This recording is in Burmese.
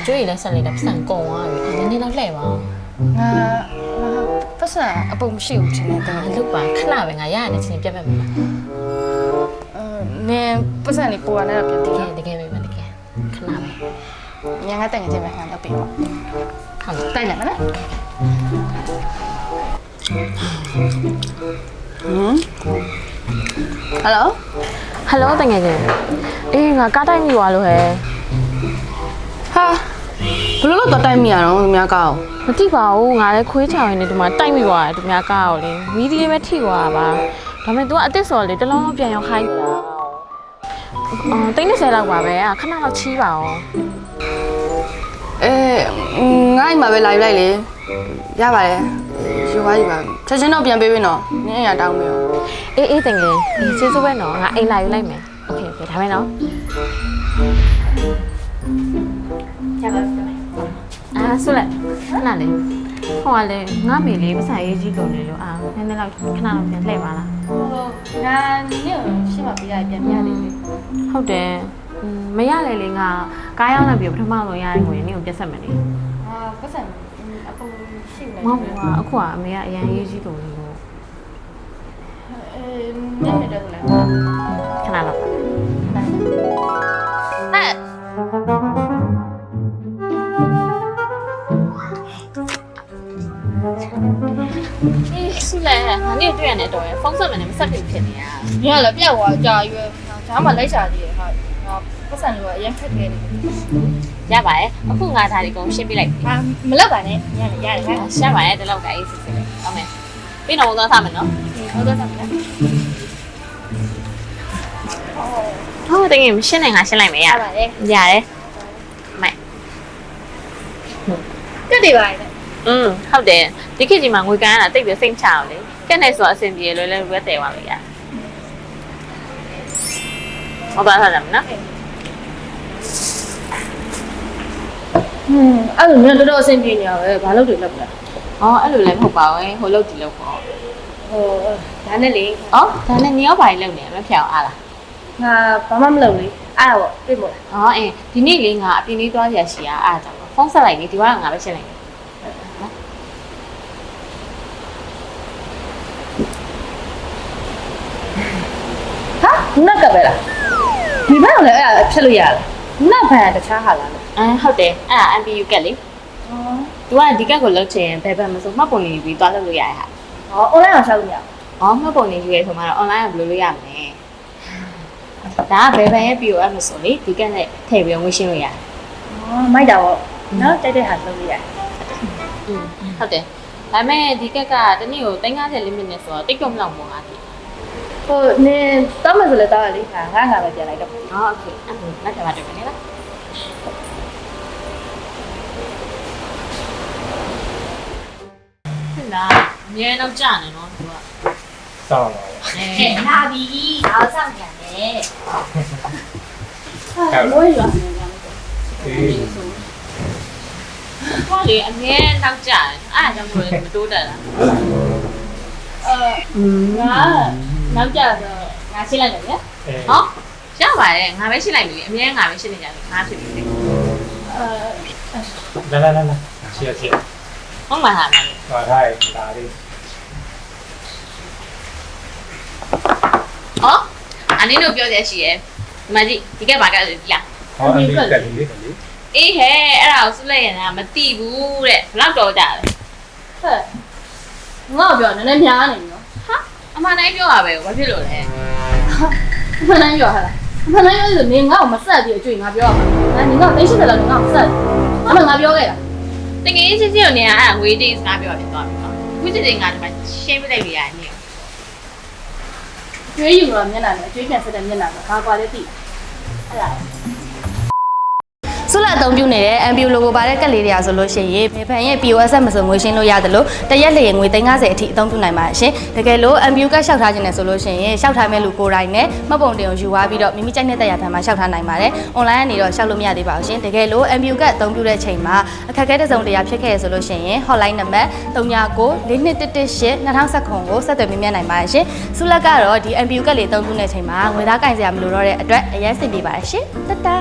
ကျွေးလဲဆက်လေးလည်းပတ်ကုန်သွားပြီနည်းနည်းတော့လှဲ့ပါငါပတ်စံအပုံမရှိဘူးချင်းတယ် လုတ်ပါခဏပဲငါရရနေချင်းပြတ်မဲ့မလားနင်ပတ်စံလေးပေါ်ရနေတော့ပြတ်တကယ်ပဲတကယ်ခဏပဲညငါတက်ငယ်ချင်းပဲငါတော့ပြီးပါဟုတ်တိုက်လိုက်မလားဟယ်လိုတကယ်ချင်းအေးငါကားတိုက်မိသွားလို့ဟဲ့ဟာဘယ်လိုလုပ်တော့တိုက်မိရတော့သူများကောက်မသိပါဘူးငါလည်းခွေးချောင်ရင်းနဲ့ဒီမှာတိုက်မိသွားတယ်သူများကားကိုလေမီးဒီလေးပဲထိသွားတာပါဒါပေမဲ့ तू ကအစ်စ်စော်လေတလုံးလုံးပြန်ရောက်ခိုင်းနေတာ30လောက်ပါပဲခဏတော့ချီးပါအောင်ငါ့အိမ်မှာပဲလာယူလိုက်လေရပါတယ်ယူပါယူပါချက်ချင်းတော့ပြန်ပေးပြီနော်နင်းအရာတောင်းပေးရောအေးတကယ်ကျေးဇူးပဲနော်ငါအိမ်လာယူလိုက်မယ်โอเคဒါပဲနော်ရပါပြီဆိုလိုက်ခဏလေးဟိုကလေငါမေလေးပစာရေးကြီးကုန်နေလို့နည်းနည်းလောက်ခဏတော့ပြန်လှည့်ပါလားငါနင်းကိုရှင်းပါပေးရပြန်ပြနေပြီဟုတ်တယ်မရလေလေငါကားရောက်လာပြီပထမဆုံးရရင်ကိုနင်းကိုပြတ်ဆက်မယ်လေပတ်စံအပုံရှိနေမဟုတ်ဘူးအခုကအမေကအရန်ရေးကြီးကုန်နေလို့နင်းနေတယ်လေခဏတော့ဟဲ့ဆုလဲငါနေ့တွေ့ရနေတော့ဖုန်းဆက်မယ်နဲ့မဆက်ဖြစ်ဖြစ်နေရ။ညလည်းပြက်သွားကြာရွယ်။ဒါမှလိုက်ချာသေးတယ်ဟာ။ငါပတ်စံလို့အရင်ခက်ခဲနေတယ်။ရပါရဲ့။အခုငါဒါလေးကုန်ရှင်းပြလိုက်ပြီ။မလောက်ပါနဲ့။ညလည်းရတယ်ဟာ။ရှာပါရဲ့တလောက်ကအေးစစ်စစ်လေး။ဟုတ်မယ်။ပြီးတော့ဝန်သွားထားမယ်နော်။ဟုတ်တော့ဆက်မယ်။ဟုတ်တယ်ငယ်မရှင်းနိုင်ငါရှင်းလိုက်မယ်ရ။ပါတယ်။ရတယ်။မိုက်။တက်တယ်ပါလေ။ဟုတ်တယ်။ဒီခေတ်ကြီးမှာငွေကန်းရတာတိတ်ပြီးစိတ်ချအောင်လေ။ကက်နေဆိုအဆင်ပြေလွယ်လွယ်ပဲတဲသွားလို့ရ။ဟုတ်ပါလားမနော်အဲ့လိုမျိုးတော်တော်အဆင်ပြေနေရပဲဘာလို့တွေလောက်လဲအဲ့လိုလည်းမဟုတ်ပါဘူးဟိုလောက်ဒီလောက်ပေါ့ဒါနဲ့လေဒါနဲ့ညီရောဘာကြီးလောက်နေမဖြောင်းအားလားငါဘာမှမလုပ်လေအဲ့ဒါပေါ့တွေ့မို့လားဒီနေ့လေးငါအပြင်လေးသွားရရှိရအားကြောင့်ဖုန်းဆက်လိုက်လေဒီဘက်ကငါပဲရှင်းလိုက်ဟာနက်ကပဲလားဒီဘက်လည်းအဲ့ဒါဖြတ်လို့ရလားနက်ဘန်တခြားဟာလားဟုတ်တယ်အဲ့ဒါ MPU ကက်လေသူကဒီကက်ကိုလောက်ချင်ဘယ်ဘက်မဆိုမှတ်ပုံလေးပြီးသွားလုပ်လို့ရရဟာonline မှာရှောက်လို့ရမှတ်ပုံလေးယူရဲဆိုမှတော့ online ကဘယ်လိုလုပ်ရမလဲဒါကဘယ်ဘက်ရဲ့ POS မဆိုလေဒီကက်နဲ့ထည့်ပြီးငွေရှင်းလို့ရတယ်မိုက်တာပေါ့နော်တိုက်တဲ့ဟာလုပ်လို့ရတယ်ဟုတ်တယ်ဒါပေမဲ့ဒီကက်ကတနေ့ကို350 limit နဲ့ဆိုတော့တိတ်ကြုံမလောက်ပေါ့ငါဒီနင်တောင်းမယ်ဆိုလဲတောင်းရလေငါပဲပြန်လိုက်တော့โอเคအဲ့ဒါလက်ထပ်ပါတွေ့မယ်လားဟဲ့လားအမြဲတော့ကြာနေနော်သူကစောင့်ပါလာပြီအားဆောင်ပြန်တယ်မိုးရွာနေကြတယ်ဟောလေအမြဲတော့ကြာတယ်အဲ့ဒါကြောင့်မို့လဲမတိုးတက်လားငါနောက်ကြတော့ငါရှင်းလိုက်တယ်ဗျာရပါတယ်ငါပဲရှင်းလိုက်ပြီအမြဲငါပဲရှင်းနေကြတယ်ငါဖြစ်ပြီလာရှင်းဟုတ်မှာဟာမယ်ဟာထားဒါလေးအနည်းတော့ပြောရရှိရဲ့ဒီမှာကြည့်ဒီကဘာကလဲဒီလားအမေကလေးအေးဟဲ့အဲ့ဒါကိုစွလိုက်ရင်မသိဘူးတဲ့ဘလောက်တော့ကြလဲဟဲ့ငါ့ပြောနည်းနည်းများနေပြီနော်ဟာအမှန်တိုင်းပြောရပဲဘာဖြစ်လို့လဲအမှန်တိုင်းပြောဟာလားအမှန်တိုင်းပြောလို့နင်ငါ့ကိုမဆက်ပြီးအကျွေးငါပြောရမှာနင်ငါ့ကိုသိရှိတယ်လို့ငါ့ကိုဆက်အမှန်ငါပြောခဲ့တာတကယ်ချင်းချင်းကိုနေအဲ့ငွေတိတ်စကားပြောပြသွားပြီနော်ခုစစ်တင်ငါဒီမှာရှင်းပြလိုက်ပြီရနေကျွေးယူတော့မျက်နှာနဲ့အကျွေးပြန်ဆက်တဲ့မျက်နှာကဘာကွာလဲသိအဲ့ဒါဆုလက်အသုံးပြုနေတဲ့ MPU logo ပါတဲ့ကက်လေးတွေကဆိုလို့ရှိရင်ဘယ်ဘန်ရဲ့ POS မဆိုငွေရှင်းလို့ရတယ်လို့တရက်လျင်ငွေ350အထိအသုံးပြုနိုင်ပါရှင်တကယ်လို့ MPU ကလျှောက်ထားခြင်းနဲ့ဆိုလို့ရှိရင်လျှောက်ထားမဲ့လူကိုယ်တိုင်နဲ့မှတ်ပုံတင်ကိုယူသွားပြီးတော့မိမိကြိုက်တဲ့တရားထံမှာလျှောက်ထားနိုင်ပါတယ် online ကနေတော့လျှောက်လို့မရသေးပါဘူးရှင်တကယ်လို့ MPU ကအသုံးပြုတဲ့ချိန်မှာအခက်အခဲတစ်စုံတစ်ရာဖြစ်ခဲ့ရဆိုလို့ရှိရင် hotline နံပါတ်3992182019ကိုဆက်သွယ်မြင်မြတ်နိုင်ပါတယ်ရှင်ဆုလက်ကတော့ဒီ MPU ကလေးအသုံးပြုတဲ့ချိန်မှာငွေသားကင်စရာမလိုတော့တဲ့အတွက်အရင်စစ်ပြပါရှင်တတာ